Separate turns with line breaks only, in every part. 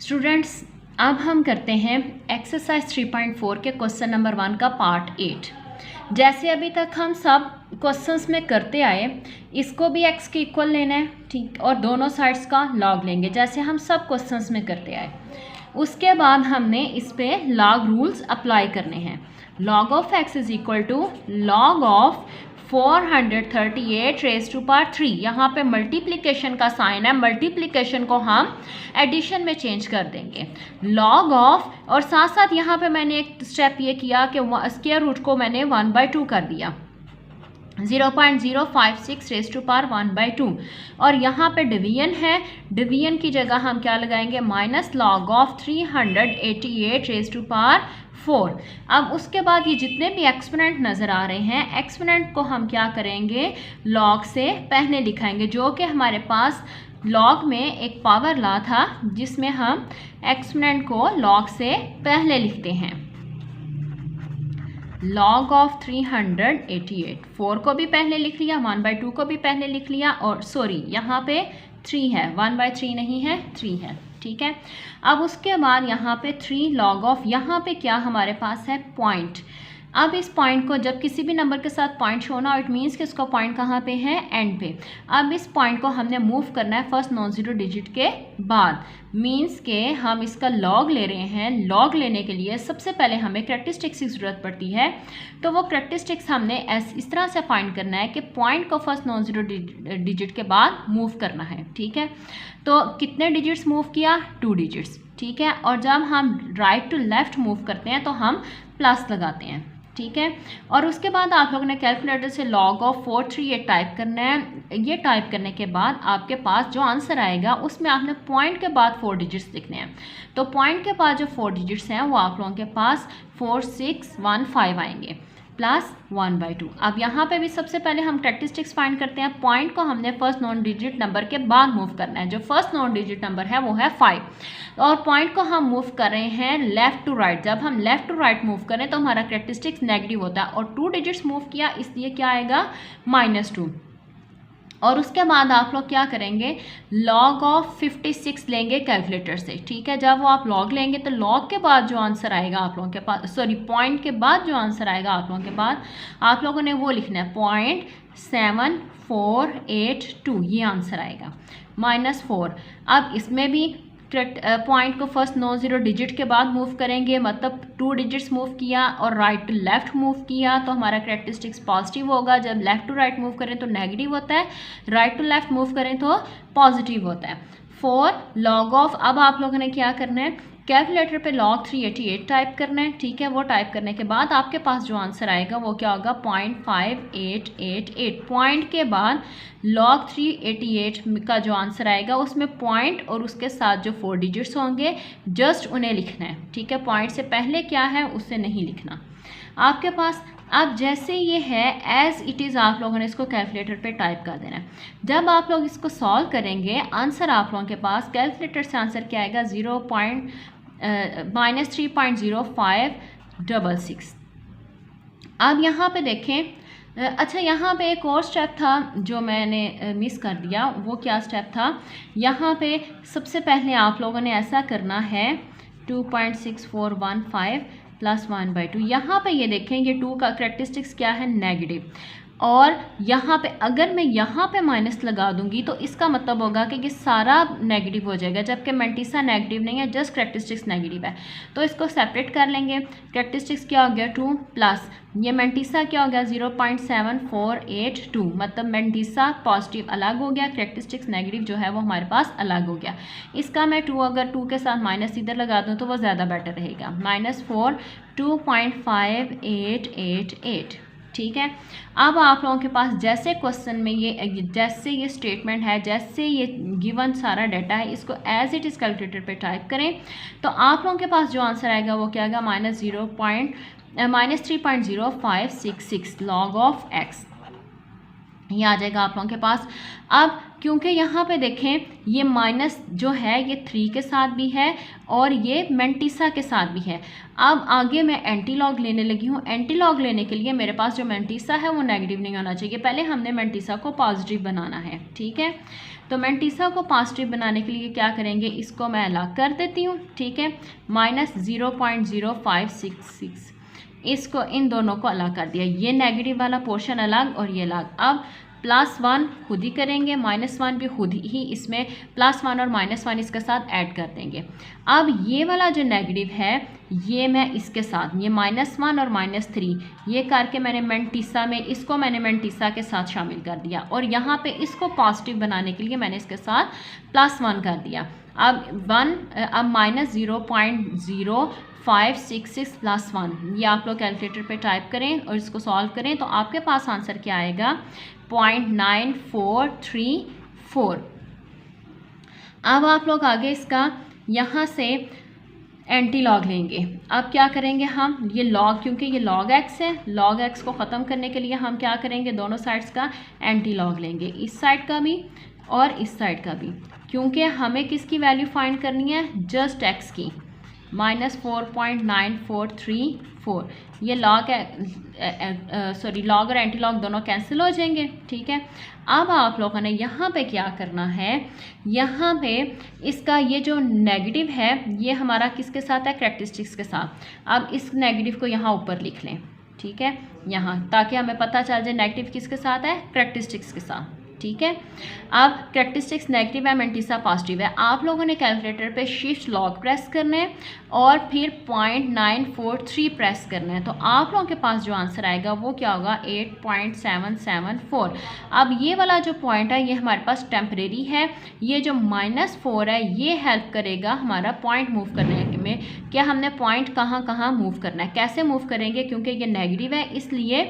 Students, अब हम करते हैं एक्सरसाइज 3.4 के क्वेश्चन नंबर 1 का पार्ट 8। जैसे अभी तक हम सब क्वेश्चंस में करते आए, इसको भी x के इक्वल लेना है, ठीक, और दोनों साइड्स का लॉग लेंगे जैसे हम सब क्वेश्चंस में करते आए। उसके बाद हमने इस पे लॉग रूल्स अप्लाई करने हैं। Log of x is equal to log of 438 raise to power 3। यहाँ पे मल्टीप्लिकेशन का साइन है, मल्टीप्लिकेशन को हम एडिशन में चेंज कर देंगे। लॉग ऑफ, और साथ साथ यहाँ पे मैंने एक स्टेप ये किया कि स्क्वायर रूट को मैंने 1/2 कर दिया, 0.056 रेज टू पावर 1/2। और यहाँ पे डिवीजन है, डिवीजन की जगह हम क्या लगाएंगे, minus log of 388 raise to power 4। अब उसके बाद ये जितने भी एक्सपोनेंट नज़र आ रहे हैं, एक्सपोनेंट को हम क्या करेंगे, लॉग से पहले लिखाएंगे, जो कि हमारे पास लॉग में एक पावर लॉ था जिसमें हम एक्सपोनेंट को लॉग से पहले लिखते हैं। लॉग ऑफ 388, 4 को भी पहले लिख लिया, 1/2 को भी पहले लिख लिया, और सॉरी यहाँ पे 3 है, 1/3 नहीं है, 3 है, ठीक है। अब उसके बाद यहाँ पे 3 लॉग ऑफ, यहाँ पे क्या हमारे पास है, पॉइंट। अब इस पॉइंट को जब किसी भी नंबर के साथ पॉइंट शो ना, इट मीन्स कि उसका पॉइंट कहाँ पे है, एंड पे। अब इस पॉइंट को हमने मूव करना है फर्स्ट नॉन जीरो डिजिट के बाद, मीन्स के हम इसका लॉग ले रहे हैं। लॉग लेने के लिए सबसे पहले हमें कैरेक्टरिस्टिक्स की ज़रूरत पड़ती है, तो वो कैरेक्टरिस्टिक्स हमने इस तरह से फाइंड करना है कि पॉइंट को फर्स्ट नॉन जीरो डिजिट के बाद मूव करना है, ठीक है। तो कितने डिजिट्स मूव किया, 2 डिजिट्स, ठीक है। और जब हम राइट टू लेफ्ट मूव करते हैं तो हम प्लस लगाते हैं, ठीक है। और उसके बाद आप लोगों ने कैलकुलेटर से लॉग ऑफ 438 टाइप करना है। ये टाइप करने के बाद आपके पास जो आंसर आएगा उसमें आपने पॉइंट के बाद 4 डिजिट्स लिखने हैं। तो पॉइंट के बाद जो 4 डिजिट्स हैं वो आप लोगों के पास 4615 आएंगे प्लस 1/2। अब यहाँ पे भी सबसे पहले हम कैरेक्टरिस्टिक्स फाइंड करते हैं। पॉइंट को हमने फर्स्ट नॉन डिजिट नंबर के बाद मूव करना है, जो फर्स्ट नॉन डिजिट नंबर है वो है 5, और पॉइंट को हम मूव कर रहे हैं लेफ्ट टू राइट। जब हम लेफ्ट टू राइट मूव करें तो हमारा कैरेक्टरिस्टिक्स नेगेटिव होता है, और 2 डिजिट्स मूव किया इसलिए क्या आएगा, -2। और उसके बाद आप लोग क्या करेंगे, लॉग ऑफ 56 लेंगे कैलकुलेटर से, ठीक है। जब वो आप लॉग लेंगे तो लॉग के बाद जो आंसर आएगा आप लोगों के पास, सॉरी पॉइंट के बाद जो आंसर आएगा आप लोगों के पास, आप लोगों ने वो लिखना है 0.7482, ये आंसर आएगा, -4। अब इसमें भी पॉइंट को फर्स्ट नॉन जीरो डिजिट के बाद मूव करेंगे, मतलब 2 डिजिट्स मूव किया और राइट टू लेफ्ट मूव किया, तो हमारा कैरेक्टरिस्टिक्स पॉजिटिव होगा। जब लेफ्ट टू राइट मूव करें तो नेगेटिव होता है, राइट टू लेफ्ट मूव करें तो पॉजिटिव होता है। 4 लॉग ऑफ, अब आप लोगों ने क्या करना है, कैलकुलेटर पे log 388 टाइप करना है, ठीक है। वो टाइप करने के बाद आपके पास जो आंसर आएगा वो क्या होगा, 0.5888। पॉइंट के बाद log 388 का जो आंसर आएगा उसमें पॉइंट और उसके साथ जो 4 डिजिट्स होंगे जस्ट उन्हें लिखना है, ठीक है। पॉइंट से पहले क्या है उससे नहीं लिखना आपके पास। अब जैसे ये है एज इट इज़, आप लोगों ने इसको कैलकुलेटर पे टाइप कर देना है। जब आप लोग इसको सॉल्व करेंगे, आंसर आप लोगों के पास कैलकुलेटर से आंसर क्या आएगा, -3.0566। अब यहाँ पे देखें, अच्छा यहाँ पे एक और स्टेप था जो मैंने मिस कर दिया। वो क्या स्टेप था, यहाँ पे सबसे पहले आप लोगों ने ऐसा करना है 2.6415 प्लस 1/2। यहाँ पे ये देखें, ये 2 का कैरेक्टरिस्टिक्स क्या है, नेगेटिव, और यहाँ पे अगर मैं यहाँ पे माइनस लगा दूंगी तो इसका मतलब होगा कि ये सारा नेगेटिव हो जाएगा, जबकि मेंटिसा नेगेटिव नहीं है, जस्ट कैरेक्टरिस्टिक्स नेगेटिव है। तो इसको सेपरेट कर लेंगे। कैरेक्टरिस्टिक्स क्या हो गया, 2 प्लस ये मेंटिसा क्या हो गया, 0.7482, मतलब मेंटिसा पॉजिटिव अलग हो गया, कैरेक्टरिस्टिक्स नेगेटिव जो है वो हमारे पास अलग हो गया। इसका मैं 2 अगर 2 के साथ माइनस इधर लगा दूँ तो वो ज़्यादा बेटर रहेगा, -4 2.5888, ठीक है। अब आप लोगों के पास जैसे क्वेश्चन में जैसे ये स्टेटमेंट है, जैसे ये गिवन सारा डाटा है, इसको एज इट इज़ कैलकुलेटर पे टाइप करें तो आप लोगों के पास जो आंसर आएगा वो क्या आएगा, -3.0566 लॉग ऑफ x, ये आ जाएगा आप लोगों के पास। अब क्योंकि यहाँ पे देखें ये माइनस जो है ये 3 के साथ भी है और ये मैंटीसा के साथ भी है। अब आगे मैं एंटी लॉग लेने लगी हूँ। एंटी लॉग लेने के लिए मेरे पास जो मैंटीसा है वो नेगेटिव नहीं होना चाहिए, पहले हमने मैंटीसा को पॉजिटिव बनाना है, ठीक है। तो मैंटीसा को पॉजिटिव बनाने के लिए क्या करेंगे, इसको मैं अलग कर देती हूँ, ठीक है। -0.0566 इसको, इन दोनों को अलग कर दिया, ये नेगेटिव वाला पोर्शन अलग और ये अलग। अब +1 खुद ही करेंगे, -1 भी खुद ही, इसमें +1 और -1 इसके साथ ऐड कर देंगे। अब ये वाला जो नेगेटिव है ये मैं इसके साथ, ये -1 और -3 ये करके मैंने मैंटीसा में, इसको मैंने मैंटीसा के साथ शामिल कर दिया और यहाँ पे इसको पॉजिटिव बनाने के लिए मैंने इसके साथ +1 कर दिया। अब -0.0566 +1 ये आप लोग कैलकुलेटर पे टाइप करें और इसको सॉल्व करें तो आपके पास आंसर क्या आएगा, 0.9434। अब आप लोग आगे इसका यहाँ से एंटी लॉग लेंगे। अब क्या करेंगे हम, ये लॉग, क्योंकि ये log x है, log x को ख़त्म करने के लिए हम क्या करेंगे, दोनों साइड्स का एंटी लॉग लेंगे, इस साइड का भी और इस साइड का भी, क्योंकि हमें किसकी वैल्यू फाइंड करनी है, जस्ट x की, -4.9434। ये लॉग लॉग और एंटी लॉग दोनों कैंसिल हो जाएंगे, ठीक है। अब आप लोगों ने यहाँ पे क्या करना है, यहाँ पे इसका ये जो नेगेटिव है ये हमारा किसके साथ है, कैरेक्टरिस्टिक्स के साथ। अब इस नेगेटिव को यहाँ ऊपर लिख लें, ठीक है, यहाँ, ताकि हमें पता चल जाए नेगेटिव किसके साथ है, कैरेक्टरिस्टिक्स के साथ, ठीक है। अब कैरेक्टरिस्टिक्स नेगेटिव है, मैंटीसा पॉजिटिव है। आप लोगों ने कैलकुलेटर पे शिफ्ट लॉग प्रेस करना है और फिर 0.943 प्रेस करना है, तो आप लोगों के पास जो आंसर आएगा वो क्या होगा, 8.774। अब ये वाला जो पॉइंट है ये हमारे पास टेम्परेरी है, ये जो -4 है ये हेल्प करेगा हमारा पॉइंट मूव करने में, क्या हमने पॉइंट कहाँ कहाँ मूव करना है, कैसे मूव करेंगे, क्योंकि ये नेगेटिव है इसलिए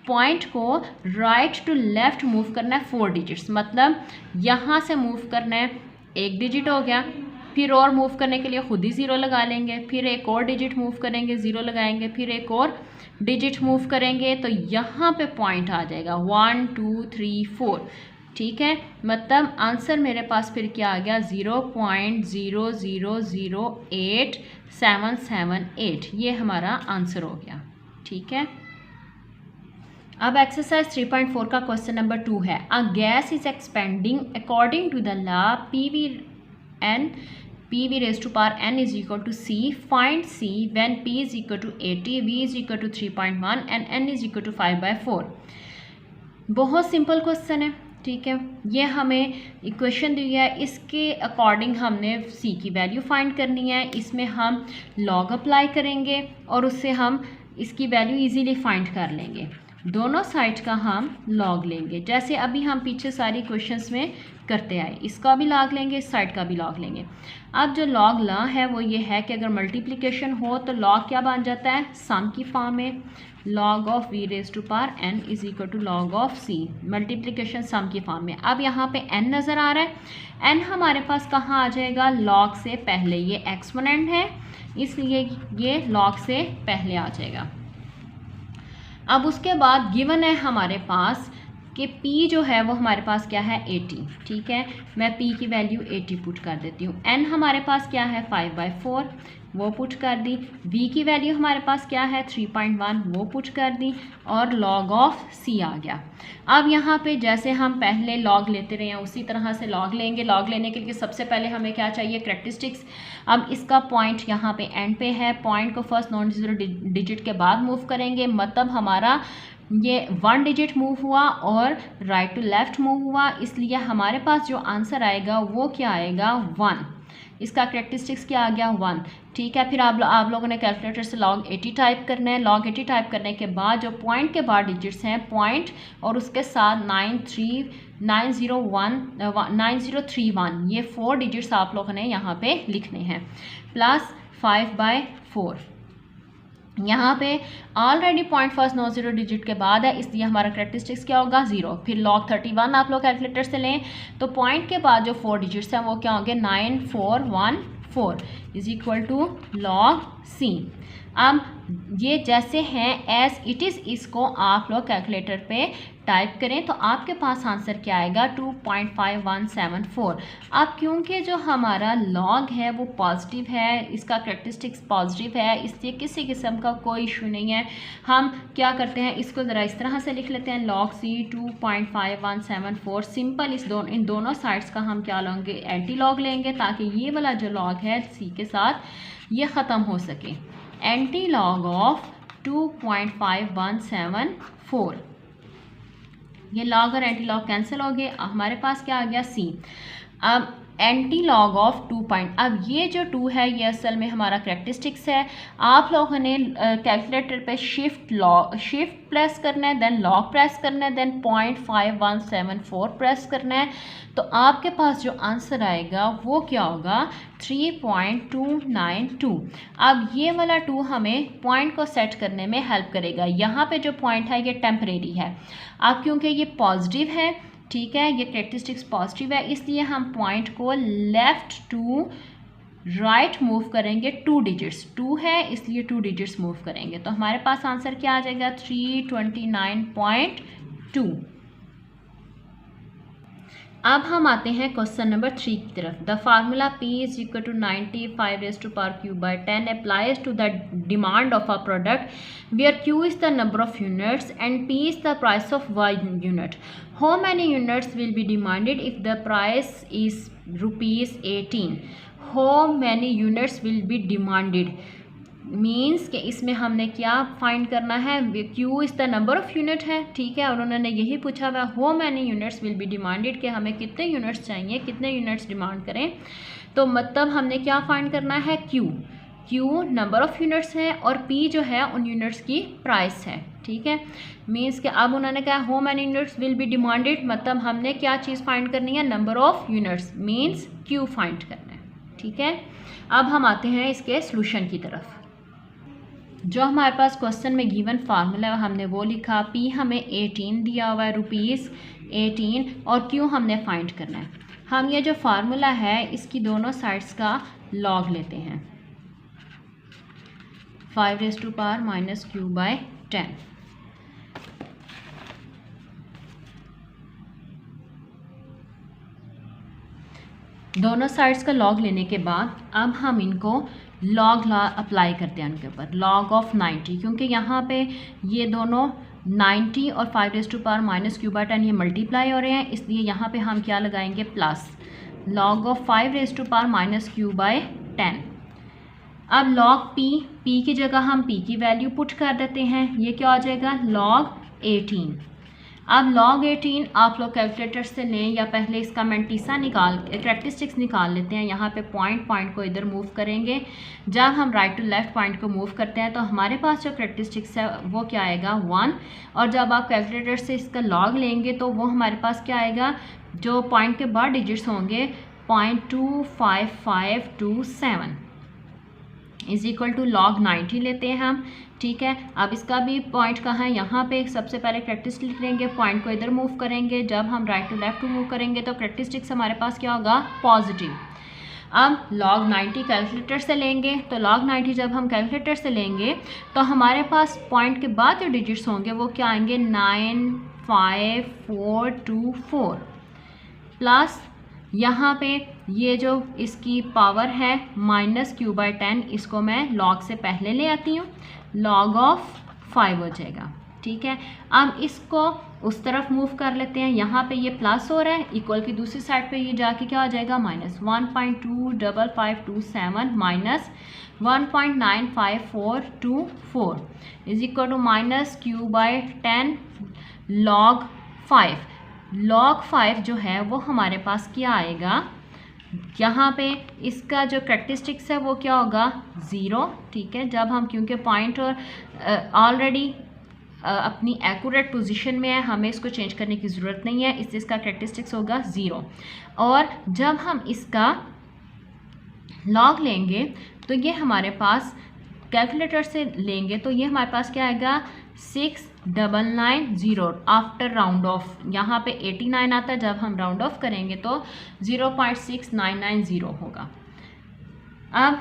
पॉइंट को राइट टू लेफ्ट मूव करना है 4 डिजिट्स, मतलब यहाँ से मूव करना है 1 डिजिट हो गया, फिर और मूव करने के लिए खुद ही 0 लगा लेंगे, फिर एक और डिजिट मूव करेंगे 0 लगाएंगे, फिर एक और डिजिट मूव करेंगे तो यहाँ पे पॉइंट आ जाएगा 1 2 3 4, ठीक है। मतलब आंसर मेरे पास फिर क्या आ गया, 0.0008778, ये हमारा आंसर हो गया, ठीक है। अब एक्सरसाइज 3.4 का क्वेश्चन नंबर 2 है, a gas is expanding according to the law PV⁴n is equal to C. Find C when P is equal to 80, V is equal to 3.1 and N is equal to 5/4। बहुत simple question है, ठीक है। ये हमें equation दी है, इसके according हमने C की वैल्यू फाइंड करनी है, इसमें हम लॉग अप्लाई करेंगे और उससे हम इसकी वैल्यू इजीली फाइंड कर लेंगे। दोनों साइड का हम लॉग लेंगे, जैसे अभी हम पीछे सारी क्वेश्चंस में करते आए, इसका भी लॉग लेंगे, इस साइड का भी लॉग लेंगे। अब जो लॉग लॉ है वो ये है कि अगर मल्टीप्लिकेशन हो तो लॉग क्या बन जाता है, सम की फॉर्म में, log of V⁴n is equal to log of C, multiplication sum की फॉर्म में। अब यहाँ पे n नज़र आ रहा है, n हमारे पास कहाँ आ जाएगा, log से पहले, ये एक्सपोनेंट है इसलिए ये log से पहले आ जाएगा। अब उसके बाद गिवन है हमारे पास कि P जो है वो हमारे पास क्या है, 80, ठीक है। मैं P की वैल्यू 80 पुट कर देती हूँ। N हमारे पास क्या है, 5/4, वो पुट कर दी। V की वैल्यू हमारे पास क्या है, 3.1, वो पुट कर दी और log of C आ गया। अब यहाँ पे जैसे हम पहले log लेते रहे हैं उसी तरह से log लेंगे। log लेने के लिए सबसे पहले हमें क्या चाहिए, कैरेक्टरिस्टिक्स। अब इसका पॉइंट यहाँ पे एंड पे है, पॉइंट को फर्स्ट नॉन जीरो डिजिट के बाद मूव करेंगे, मतलब हमारा ये 1 डिजिट मूव हुआ और राइट टू लेफ्ट मूव हुआ, इसलिए हमारे पास जो आंसर आएगा वो क्या आएगा, 1। इसका कैरेक्टरिस्टिक्स क्या आ गया, 1, ठीक है। फिर आप लोगों ने कैलकुलेटर से log 80 टाइप करना है। log 80 टाइप करने के बाद जो पॉइंट के बाद डिजिट्स हैं, पॉइंट और उसके साथ 9031 ये 4 डिजिट्स आप लोगों ने यहाँ पे लिखने हैं, प्लस 5/4। यहाँ पे already point first non zero digit के बाद है, इसलिए हमारा कैरेक्टरिस्टिक्स क्या होगा, 0। फिर log 31 आप लोग कैलकुलेटर से लें तो पॉइंट के बाद जो 4 डिजिट्स हैं वो क्या होंगे, 9414 is equal to log C। अब ये जैसे हैं एज इट इज़, इसको आप लोग कैलकुलेटर पे टाइप करें तो आपके पास आंसर क्या आएगा 2.5174। अब क्योंकि जो हमारा लॉग है वो पॉजिटिव है, इसका कैरेक्टरिस्टिक्स पॉजिटिव है, इसलिए किसी किस्म का कोई इशू नहीं है। हम क्या करते हैं, इसको ज़रा इस तरह से लिख लेते हैं, log c 2.5174। सिंपल इन दोनों साइड्स का हम क्या लेंगे, एंटी लॉग लेंगे, ताकि ये वाला जो लॉग है c के साथ ये ख़त्म हो सके। एंटी लॉग ऑफ 2.5174, ये लॉग और एंटी लॉग कैंसिल हो गए, हमारे पास क्या आ गया c। अब एंटी लॉग ऑफ 2 पॉइंट, अब ये जो 2 है ये असल में हमारा कैरेक्टरिस्टिक्स है। आप लोगों ने कैलकुलेटर पे शिफ्ट प्रेस करना है, देन लॉग प्रेस करना है, देन 0.5174 प्रेस करना है, तो आपके पास जो आंसर आएगा वो क्या होगा 3.292। अब ये वाला 2 हमें पॉइंट को सेट करने में हेल्प करेगा। यहाँ पे जो पॉइंट है ये टेम्परेरी है, अब क्योंकि ये पॉजिटिव है, ठीक है, ये कैरेक्टरिस्टिक्स पॉजिटिव है, इसलिए हम पॉइंट को लेफ़्ट टू राइट मूव करेंगे। 2 डिजिट्स, 2 है इसलिए 2 डिजिट्स मूव करेंगे, तो हमारे पास आंसर क्या आ जाएगा 329.2। अब हम आते हैं क्वेश्चन नंबर 3 की तरफ। The formula P is equal to 95 applies to the demand of a product where Q is the number of units and P is the price of 1 unit. How many units will be demanded if the price is ₹18? How many units will be demanded? Means कि इसमें हमने क्या find करना है, Q is the number of unit है, ठीक है, और उन्होंने यही पूछा हुआ how many units will be demanded, कि हमें कितने यूनिट्स चाहिए, कितने यूनिट्स डिमांड करें। तो मतलब हमने क्या फाइंड करना है, Q नंबर ऑफ़ यूनिट्स है और P जो है उन यूनिट्स की प्राइस है, ठीक है। मीन्स कि अब उन्होंने कहा how many units will be demanded, मतलब हमने क्या चीज़ फाइंड करनी है, number of units, means Q find करना है, ठीक है। अब हम आते हैं इसके सॉल्यूशन की तरफ। जो हमारे पास क्वेश्चन में गिवन फार्मूला है हमने वो लिखा, P हमें 18 दिया हुआ है, ₹18, और Q हमने फाइंड करना है। हम ये जो फार्मूला है इसकी दोनों साइड्स का लॉग लेते हैं, 5⁻⁻³/10। दोनों साइड्स का लॉग लेने के बाद अब हम इनको लॉग अप्लाई करते हैं उनके ऊपर, लॉग ऑफ 90, क्योंकि यहाँ पे ये दोनों 90 और 5⁻⁻³ ये मल्टीप्लाई हो रहे हैं, इसलिए यहाँ पे हम क्या लगाएंगे, प्लस लॉग ऑफ 5⁻⁻³ अब लॉग P की जगह हम P की वैल्यू पुट कर देते हैं, ये क्या हो जाएगा log 18। अब log 18 आप लोग कैलकुलेटर से लें या पहले इसका मैंटीसा कैरेक्टरिस्टिक्स निकाल लेते हैं। यहाँ पे पॉइंट को इधर मूव करेंगे, जब हम राइट टू लेफ्ट पॉइंट को मूव करते हैं तो हमारे पास जो कैरेक्टरिस्टिक्स है वो क्या आएगा 1, और जब आप कैलकुलेटर से इसका log लेंगे तो वो हमारे पास क्या आएगा, जो पॉइंट के बाद डिजिट्स होंगे 0.25527 इज इक्वल टू log 90 लेते हैं हम, ठीक है। अब इसका भी पॉइंट कहाँ है, यहाँ पे सबसे पहले कैरेक्टरिस्टिक्स लेंगे, पॉइंट को इधर मूव करेंगे, जब हम राइट टू लेफ्ट मूव करेंगे तो कैरेक्टरिस्टिक्स हमारे पास क्या होगा, पॉजिटिव। अब log 90 कैलकुलेटर से लेंगे, तो log 90 जब हम कैलकुलेटर से लेंगे तो हमारे पास पॉइंट के बाद जो डिजिट्स होंगे वो क्या आएंगे 95424 प्लस यहाँ पे ये जो इसकी पावर है -q/10, इसको मैं log से पहले ले आती हूँ, log ऑफ 5 हो जाएगा, ठीक है। अब इसको उस तरफ मूव कर लेते हैं, यहाँ पे ये प्लस हो रहा है, इक्वल की दूसरी साइड पे ये जाके क्या हो जाएगा -1.25527 -1.95424 is equal to -q/10 log 5। log 5 जो है वो हमारे पास क्या आएगा, यहाँ पे इसका जो कैरेक्टरिस्टिक्स है वो क्या होगा 0, ठीक है। जब हम क्योंकि पॉइंट और ऑलरेडी अपनी एक्यूरेट पोजीशन में है, हमें इसको चेंज करने की ज़रूरत नहीं है, इससे इसका कैरेक्टरिस्टिक्स होगा 0। और जब हम इसका log लेंगे तो ये हमारे पास कैलकुलेटर से लेंगे तो ये हमारे पास क्या आएगा 6990 आफ्टर राउंड ऑफ। यहाँ पे 89 आता है, जब हम राउंड ऑफ करेंगे तो 0.6990 होगा। अब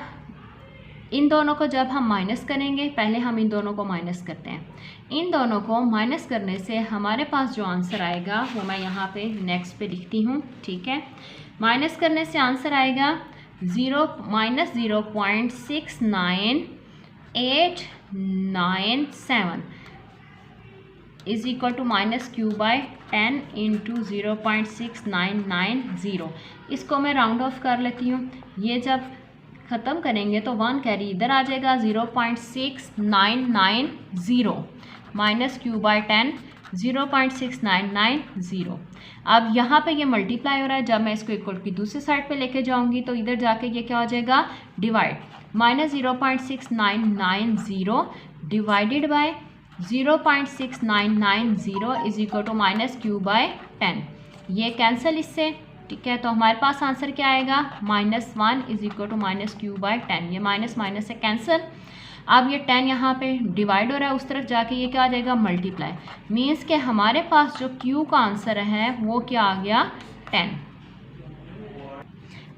इन दोनों को जब हम माइनस करेंगे, पहले हम इन दोनों को माइनस करते हैं। इन दोनों को माइनस करने से हमारे पास जो आंसर आएगा वो मैं यहाँ पे नेक्स्ट पे लिखती हूँ, ठीक है। माइनस करने से आंसर आएगा -0.69897 is equal to -q/10 into 0.6990। इसको मैं राउंड ऑफ कर लेती हूँ। ये जब ख़त्म करेंगे तो 1 कैरी इधर आ जाएगा, 0.6990 माइनस q/10 0.6990। अब यहाँ पे ये मल्टीप्लाई हो रहा है, जब मैं इसको इक्वल की दूसरी साइड पे लेके जाऊँगी तो इधर जाके ये क्या हो जाएगा, divide. -0.6990 divided by 0.6990 is equal to -q/10। ये कैंसिल इससे, ठीक है। तो हमारे पास आंसर क्या आएगा, -1 इज इक्वल टू -q/10। ये माइनस माइनस से कैंसिल। अब ये 10 यहाँ पे डिवाइड हो रहा है, उस तरफ जाके ये क्या आ जाएगा, मल्टीप्लाई। मीन्स के हमारे पास जो q का आंसर है वो क्या आ गया, 10।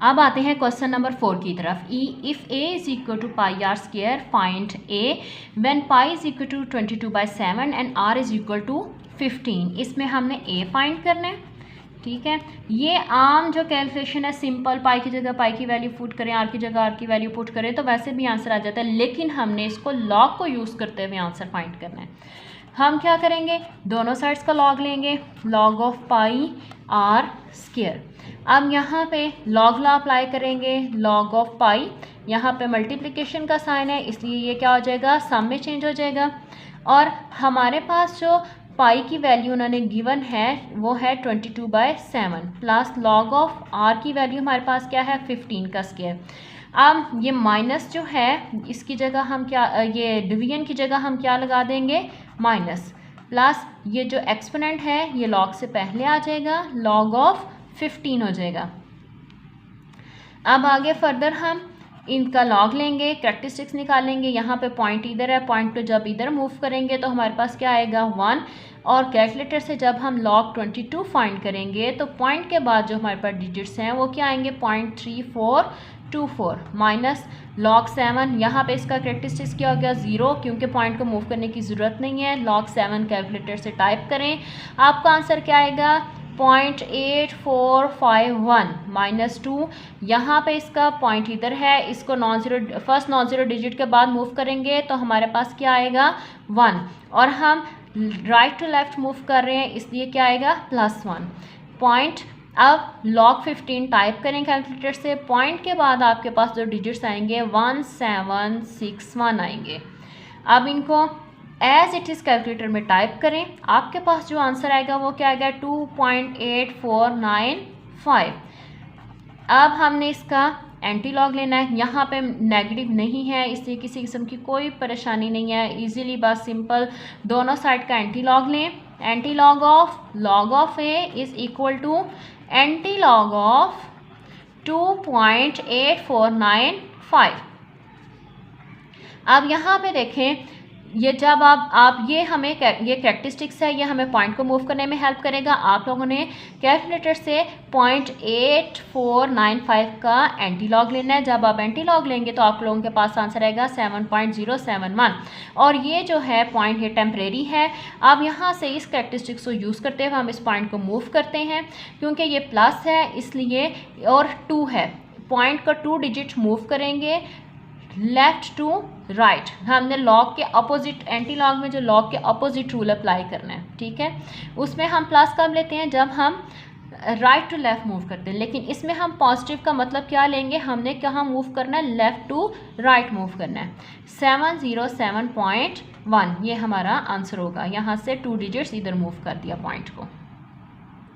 अब आते हैं क्वेश्चन नंबर 4 की तरफ। If a is equal to πr², find a when π is equal to 22/7 and r is equal to 15। इसमें हमने a फाइंड करना है, ठीक है। ये आम जो कैलकुलेशन है, सिंपल, पाई की जगह पाई की वैल्यू पुट करें, आर की जगह आर की वैल्यू पुट करें तो वैसे भी आंसर आ जाता है, लेकिन हमने इसको लॉग को यूज़ करते हुए आंसर फाइंड करना है। हम क्या करेंगे, दोनों साइड्स का लॉग लेंगे, लॉग ऑफ πr²। अब यहाँ पे लॉग लॉ अप्लाई करेंगे, लॉग ऑफ पाई, यहाँ पे मल्टीप्लिकेशन का साइन है इसलिए ये क्या हो जाएगा, सम में चेंज हो जाएगा। और हमारे पास जो पाई की वैल्यू उन्होंने गिवन है वो है 22/7 प्लस लॉग ऑफ आर की वैल्यू हमारे पास क्या है, 15 का स्क्वायर। अब ये माइनस जो है इसकी जगह हम क्या, ये डिवीजन की जगह हम क्या लगा देंगे, माइनस, प्लस ये जो एक्सपोनेंट है ये लॉग से पहले आ जाएगा, लॉग ऑफ 15 हो जाएगा। अब आगे फर्दर हम इनका लॉग लेंगे, कैरेक्टरिस्टिक्स निकालेंगे। यहाँ पे पॉइंट इधर है, पॉइंट को जब इधर मूव करेंगे तो हमारे पास क्या आएगा, 1। और कैलकुलेटर से जब हम लॉग 22 फाइंड करेंगे तो पॉइंट के बाद जो हमारे पास डिजिट्स हैं वो क्या आएंगे, 0.3424 माइनस लॉग 7। यहाँ पे इसका कैरेक्टरिस्टिक्स क्या हो गया, 0, क्योंकि पॉइंट को मूव करने की ज़रूरत नहीं है। लॉग 7 कैलकुलेटर से टाइप करें, आपका आंसर क्या आएगा, 0.8451 माइनस 2। यहाँ पे इसका पॉइंट इधर है, इसको फर्स्ट नॉन ज़ीरो डिजिट के बाद मूव करेंगे तो हमारे पास क्या आएगा, 1। और हम राइट टू लेफ्ट मूव कर रहे हैं इसलिए क्या आएगा, +1 पॉइंट। अब log 15 टाइप करें कैलकुलेटर से, पॉइंट के बाद आपके पास जो डिजिट्स आएंगे 1761 आएंगे। अब इनको एज इट इज़ कैलकुलेटर में टाइप करें, आपके पास जो आंसर आएगा वो क्या आएगा, 2.8495। अब हमने इसका एंटी लॉग लेना है, यहाँ पे नेगेटिव नहीं है इसलिए किसी किस्म की कोई परेशानी नहीं है, इजीली बस सिंपल दोनों साइड का एंटी लॉग लें। Anti log of A is equal to anti log of 2.8495। अब यहाँ पे देखें, ये जब आप ये हमें ये कैरेक्टरिस्टिक्स है, ये हमें पॉइंट को मूव करने में हेल्प करेगा। आप लोगों ने कैलकुलेटर से 0.8495 का एंटी लॉग लेना है। जब आप एंटी लॉग लेंगे तो आप लोगों के पास आंसर आएगा 7.071। और ये जो है पॉइंट, ये टेम्परेरी है। अब यहाँ से इस कैरेक्टरिस्टिक्स को यूज़ करते हुए हम इस पॉइंट को मूव करते हैं, क्योंकि ये प्लस है इसलिए, और 2 है, पॉइंट का 2 डिजिट मूव करेंगे लेफ्ट टू राइट। हमने लॉग के अपोजिट, एंटी लॉग में जो लॉग के अपोजिट रूल अप्लाई करना है, ठीक है। उसमें हम प्लस कब लेते हैं, जब हम राइट टू लेफ़्ट मूव करते हैं, लेकिन इसमें हम पॉजिटिव का मतलब क्या लेंगे, हमने कहाँ मूव करना है, लेफ़्ट टू राइट मूव करना है। 707.1 ये हमारा आंसर होगा। यहाँ से 2 डिजिट्स इधर मूव कर दिया पॉइंट को।